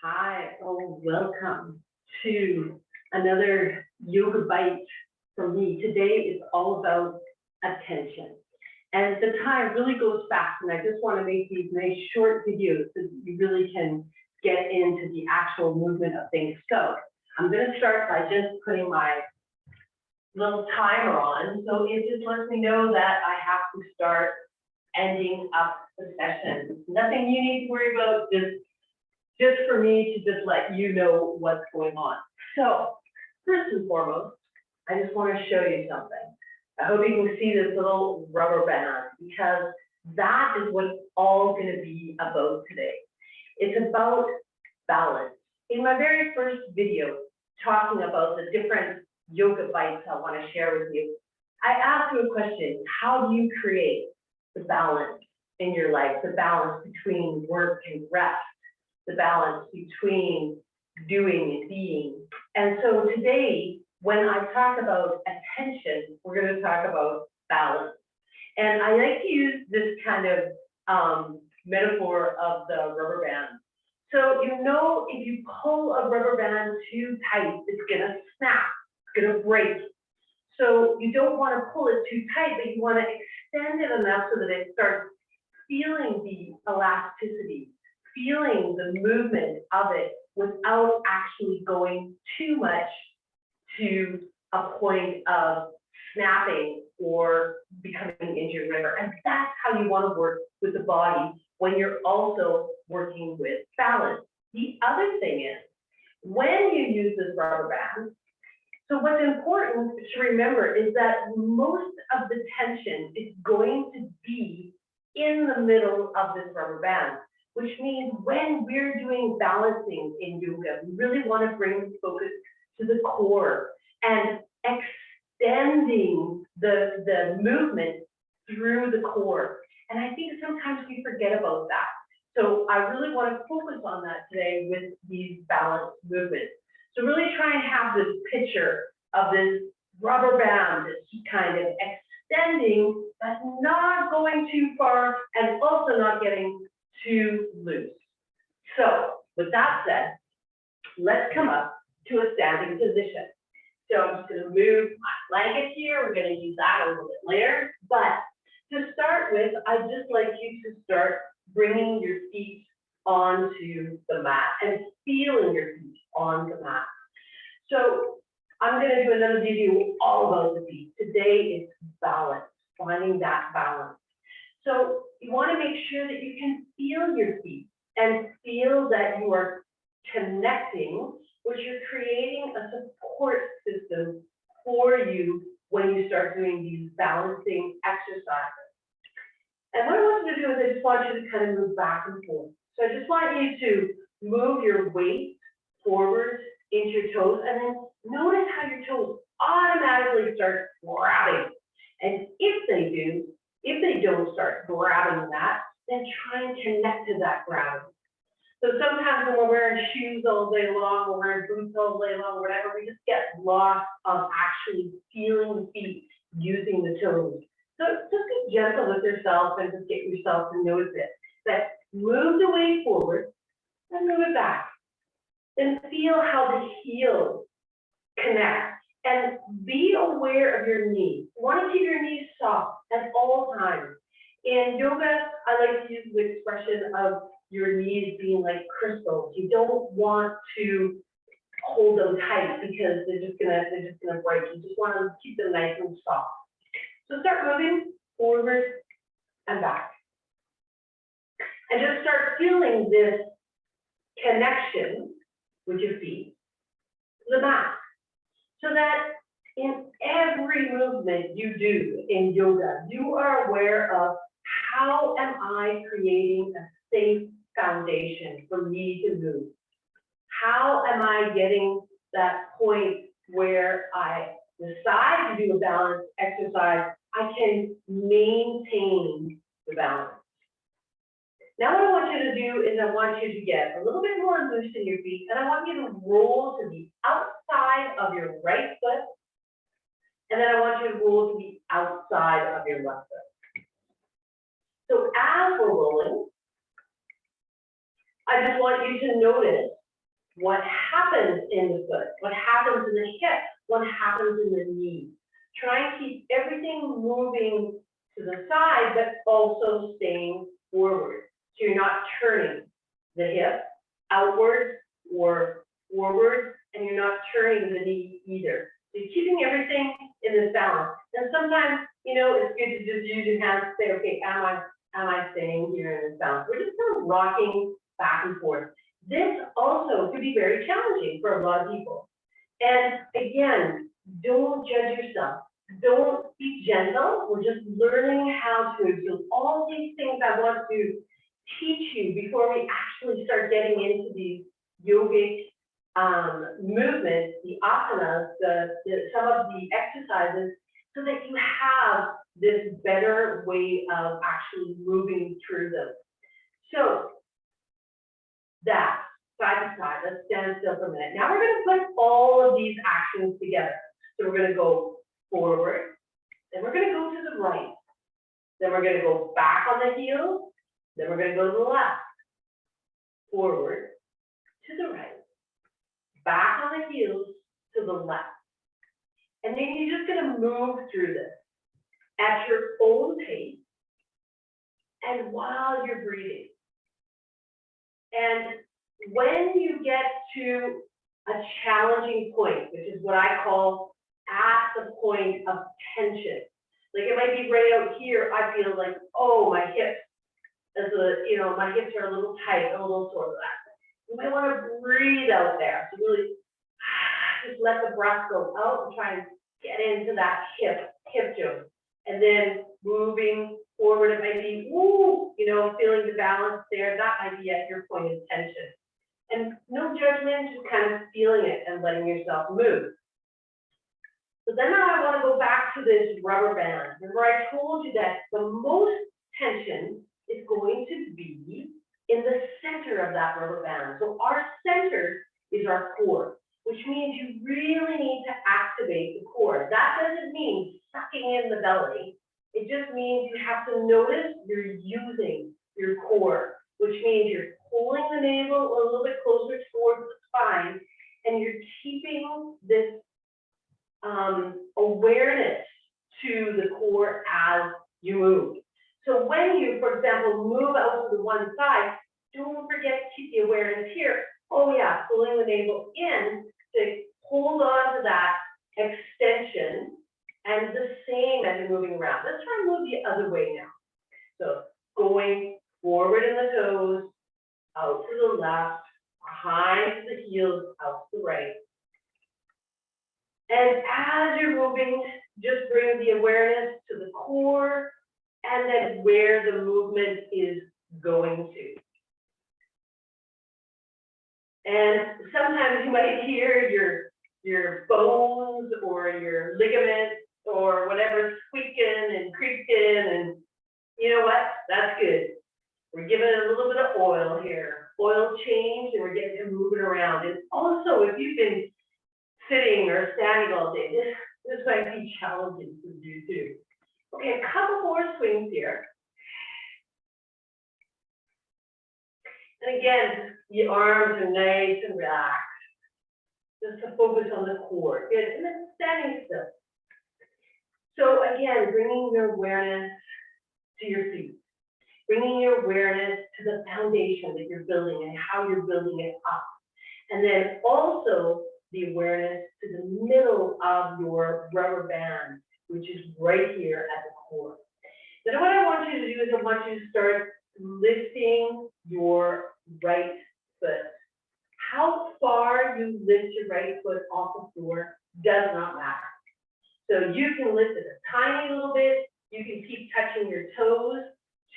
Hi, welcome to another yoga bite from me. Today is all about attention. And the time really goes fast, and I just want to make these nice short videos so that you really can get into the actual movement of things. So I'm going to start by just putting my little timer on. So it just lets me know that I have to start ending up the session. Nothing you need to worry about, just for me to just let you know what's going on. So first and foremost, I just want to show you something. I hope you can see this little rubber band, because that is what it's all going to be about today. It's about balance. In my very first video, talking about the different yoga bites I want to share with you, I asked you a question: how do you create the balance in your life, the balance between work and rest, the balance between doing and being? And so today, when I talk about attention, we're going to talk about balance. And I like to use this kind of metaphor of the rubber band. So if you pull a rubber band too tight, it's going to snap, it's going to break. So you don't want to pull it too tight, but you want to extend it enough so that it starts feeling the elasticity, feeling the movement of it without actually going too much to a point of snapping or becoming injured, whatever. And that's how you want to work with the body when you're also working with balance. The other thing is, when you use this rubber band, so what's important to remember is that most of the tension is going to be in the middle of this rubber band, which means when we're doing balancing in yoga, we really want to bring the focus to the core and extending the movement through the core. And I think sometimes we forget about that. So I really want to focus on that today with these balanced movements. So really try and have this picture of this rubber band that's kind of extending, but not going too far and also not getting too loose. So with that said, let's come up to a standing position. So I'm just going to move my blanket here. We're going to use that a little bit later. But to start with, I'd just like you to start bringing your feet onto the mat and feeling your feet on the mat. So I'm going to do another video all about the feet. Today is balance, finding that balance. So you want to make sure that you can feel your feet and feel that you are connecting, which you're creating a support system for you when you start doing these balancing exercises. And what I want you to do is I just want you to kind of move back and forth. So I just want you to move your weight forward into your toes, and then notice how your toes automatically start grabbing. And if they don't start grabbing that, then try and connect to that grab. So sometimes when we're wearing shoes all day long, we're wearing boots all day long, whatever, we just get lost of actually feeling the feet using the toes. So just be gentle with yourself and just get yourself to notice it. That move the weight forward and move it back. Then feel how the heels connect and be aware of your knees. You want to keep your knees soft at all times. In yoga, I like to use the expression of your knees being like crystals. You don't want to hold them tight because they're just gonna break. You just want to keep them nice and soft. So start moving forward and back. And just start feeling this connection with your feet to the mat. So that in every movement you do in yoga, you are aware of how am I creating a safe foundation for me to move? How am I getting that point where I decide to do a balanced exercise, I can maintain the balance? Now what I want you to do is I want you to get a little bit more loose in your feet, and I want you to roll to the outside of your right foot, and then I want you to roll to the outside of your left foot. So as we're rolling, I just want you to notice what happens in the foot, what happens in the hip, what happens in the knee. Try and keep everything moving to the side, but also staying forward. So you're not turning the hip outward or forward, and you're not turning the knee either. So you're keeping everything in this balance. And sometimes, you know, it's good to just use your hands to say, okay, am I staying here in this balance? We're just kind of rocking back and forth. This also could be very challenging for a lot of people. And again, don't judge yourself. Don't be gentle. We're just learning how to do all these things I want to teach you before we actually start getting into these yogic movements, the asanas, some of the exercises, so that you have this better way of actually moving through them. So that, side to side, let's stand still for a minute. Now we're going to put all of these actions together. So we're going to go forward, then we're going to go to the right, then we're going to go back on the heels, then we're going to go to the left, forward, to the right, back on the heels, to the left. And then you're just going to move through this at your own pace and while you're breathing. And when you get to a challenging point, which is what I call at the point of tension, like it might be right out here, I feel like, oh, my hips, my hips are a little tight, a little sore. You might want to breathe out there. So really just let the breath go out and try and get into that hip joint. And then moving forward, it might be, feeling the balance there. That might be at your point of tension. And no judgment, just kind of feeling it and letting yourself move. So then now I want to go back to this rubber band. Remember I told you that the most tension is going to be in the center of that rubber band. So our center is our core, which means you really need to activate the core. That doesn't mean sucking in the belly. It just means you have to notice you're using your core, which means you're pulling the navel a little bit closer towards the spine, and you're keeping this awareness to the core as you move. So when you, for example, move out to the one side, don't forget to keep the awareness here. Oh yeah, pulling the navel in to hold on to that extension, and the same as you're moving around. Let's try and move the other way now. So going forward in the toes, out to the left, behind the heels, out to the right. And as you're moving, just bring the awareness to the core and then where the movement is going to. And sometimes you might hear your bones or your ligaments or whatever squeaking and creaking, and you know what? That's good. We're giving it a little bit of oil here. Oil change, and we're getting it moving around. And also, if you've been sitting or standing all day, this might be challenging for you too. Okay, a couple more swings here. And again, the arms are nice and relaxed. Just to focus on the core. Good, and then standing still. So again, bringing your awareness to your feet. Bringing your awareness to the foundation that you're building and how you're building it up. And then also the awareness to the middle of your rubber band, which is right here at the core. Then what I want you to do is I want you to start lifting your right foot. How far you lift your right foot off the floor does not matter. So you can lift it a tiny little bit. You can keep touching your toes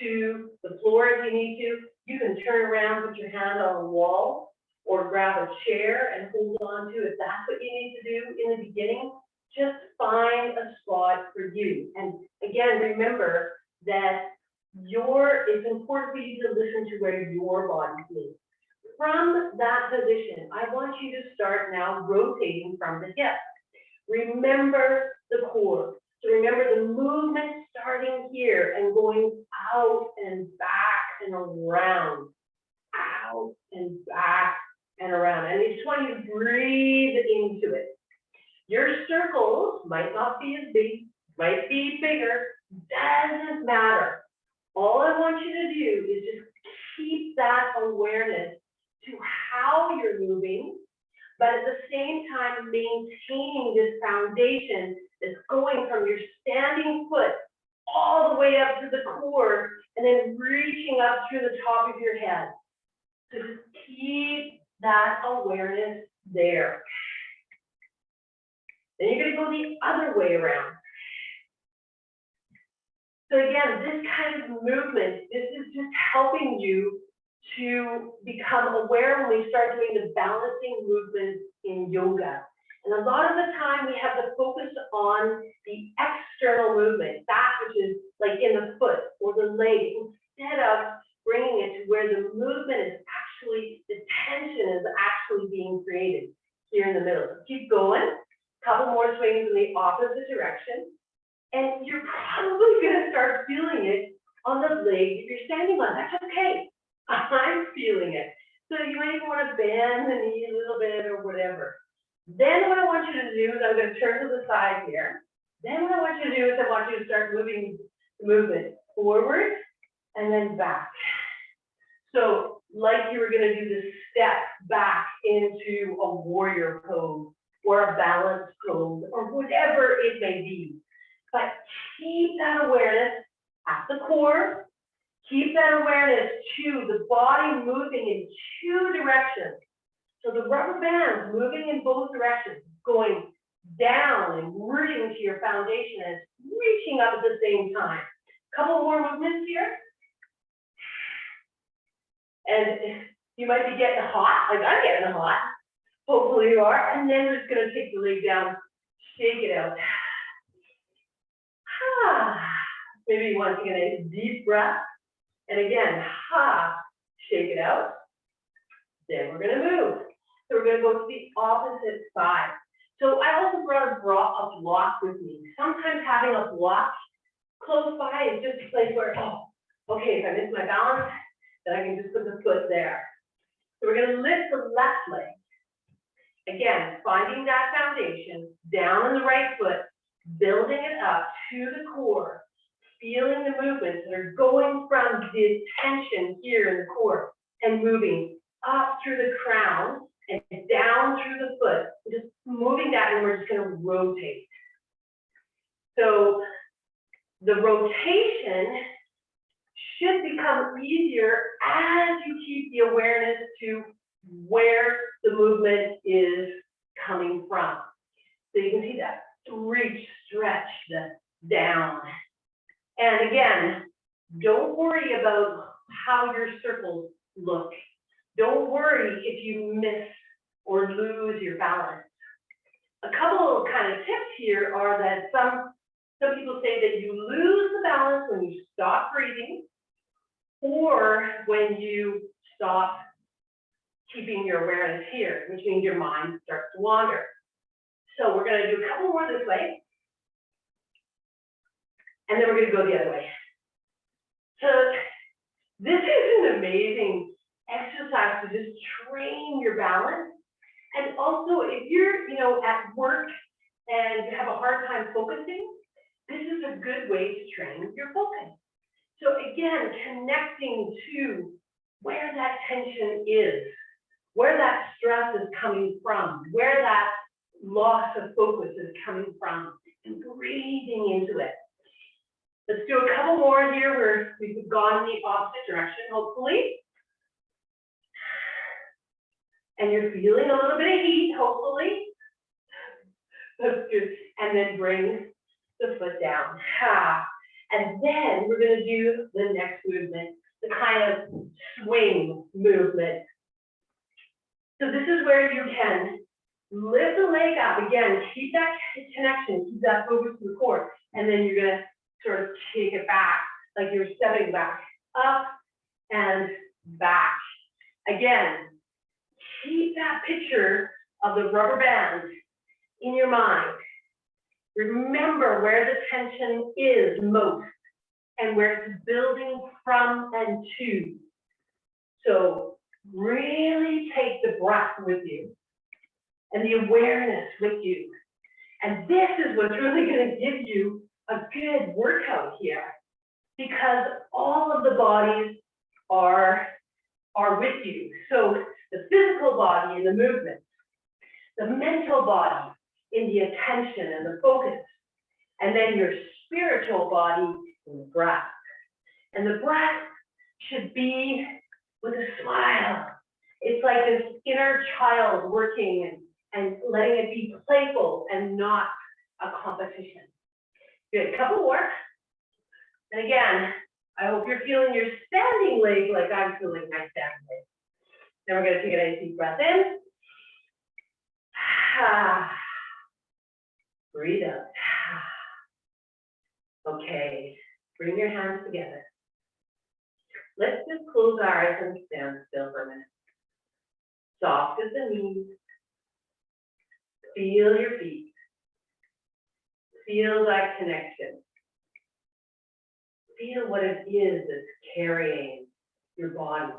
to the floor if you need to. You can turn around, put your hand on a wall, or grab a chair and hold on to it. That's what you need to do in the beginning. Just find a spot for you. And again, remember that it's important for you to listen to where your body is. From that position, I want you to start now rotating from the hip. Remember the core. So remember the movement starting here and going out and back and around, out and back and around. And breathe into it. Your circles might not be as big, might be bigger, doesn't matter. All I want you to do is just keep that awareness to how you're moving, but at the same time maintaining this foundation that's going from your standing foot all the way up to the core and then reaching up through the top of your head. So just keep that awareness there. Then you're going to go the other way around. So again, this kind of movement, this is just helping you to become aware when we start doing the balancing movements in yoga. And a lot of the time we have the focus on the external movement, that which is like in the foot or the leg, instead of bringing it to where the movement is actually, the tension is actually being created here in the middle. So keep going, a couple more swings in the opposite direction. And you're probably going to start feeling it on the leg if you're standing on. That's okay. I'm feeling it. So you might even want to bend the knee a little bit or whatever. Then what I want you to do is I'm going to turn to the side here. Then what I want you to do is I want you to start moving the movement forward and then back. So like you were going to do the step back into a warrior pose or a balance pose or whatever it may be. But keep that awareness at the core. Keep that awareness to the body moving in two directions. So the rubber band's moving in both directions, going down and rooting to your foundation and reaching up at the same time. Couple more movements here. And you might be getting hot, like I'm getting hot. Hopefully you are. And then we're just going to take the leg down, shake it out. Maybe you want to take a nice deep breath. And again, shake it out. Then we're going to move. So we're going to go to the opposite side. So I also brought a block with me. Sometimes having a block close by is just a place where, oh, okay, if I miss my balance, then I can just put the foot there. So we're going to lift the left leg. Again, finding that foundation, down in the right foot, building it up to the core, feeling the movements that are going from the tension here in the core and moving up through the crown and down through the foot, just moving that, and we're just going to rotate. So the rotation should become easier as you keep the awareness to where the movement is coming from. So you can see that reach, stretch, the down. And again, don't worry about how your circles look. Don't worry if you miss or lose your balance. A couple of kind of tips here are that some people say that you lose the balance when you stop breathing or when you stop keeping your awareness here, which means your mind starts to wander. So we're going to do a couple more this way. And then we're going to go the other way. So this is an amazing exercise to just train your balance. And also, if you're, at work and you have a hard time focusing, this is a good way to train your focus. So again, connecting to where that tension is, where that stress is coming from, where that loss of focus is coming from, and breathing into it. Let's do a couple more here where we've gone the opposite direction, hopefully. And you're feeling a little bit of heat, hopefully. That's good. And then bring the foot down. And then we're going to do the next movement, the kind of swing movement. So this is where you can lift the leg up. Again, keep that connection, keep that focus to the core. And then you're going to sort of take it back, like you're stepping back, up and back. Again, keep that picture of the rubber band in your mind. Remember where the tension is most and where it's building from and to. So really take the breath with you. and the awareness with you. And this is what's really going to give you a good workout here, because all of the bodies are with you. So the physical body in the movement, the mental body in the attention and the focus, and then your spiritual body in the breath. And the breath should be with a smile. It's like this inner child working and letting it be playful and not a competition. Good, couple more. And again, I hope you're feeling your standing leg like I'm feeling my standing leg. Then we're gonna take a nice deep breath in. Breathe out. Okay, bring your hands together. Let's just close our eyes and stand still for a minute. Soft as the knees. Feel your feet. Feel that connection. Feel what it is that's carrying your body.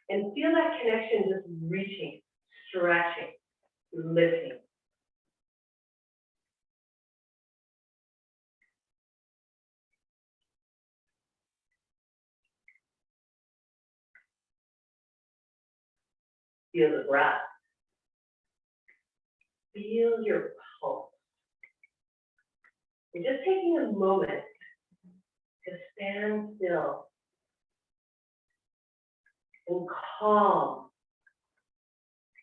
And feel that connection just reaching, stretching, lifting. Feel the breath. Feel your pulse. And just taking a moment to stand still and calm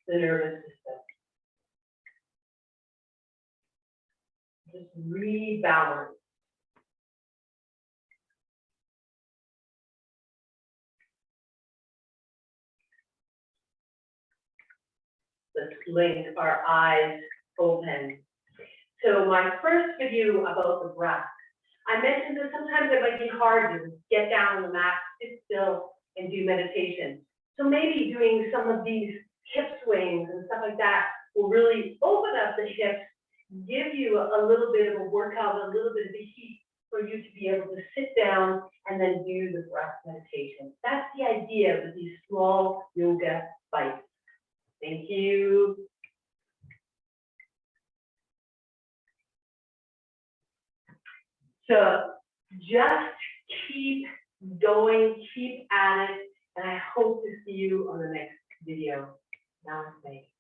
the nervous system. Just rebalance. Let's blink our eyes open. So my first video about the breath, I mentioned that sometimes it might be hard to get down on the mat, sit still, and do meditation. So maybe doing some of these hip swings and stuff like that will really open up the hips, give you a little bit of a workout, a little bit of a heat for you to be able to sit down and then do the breath meditation. That's the idea with these small yoga bites. Thank you. So just keep going, keep at it, and I hope to see you on the next video. Namaste.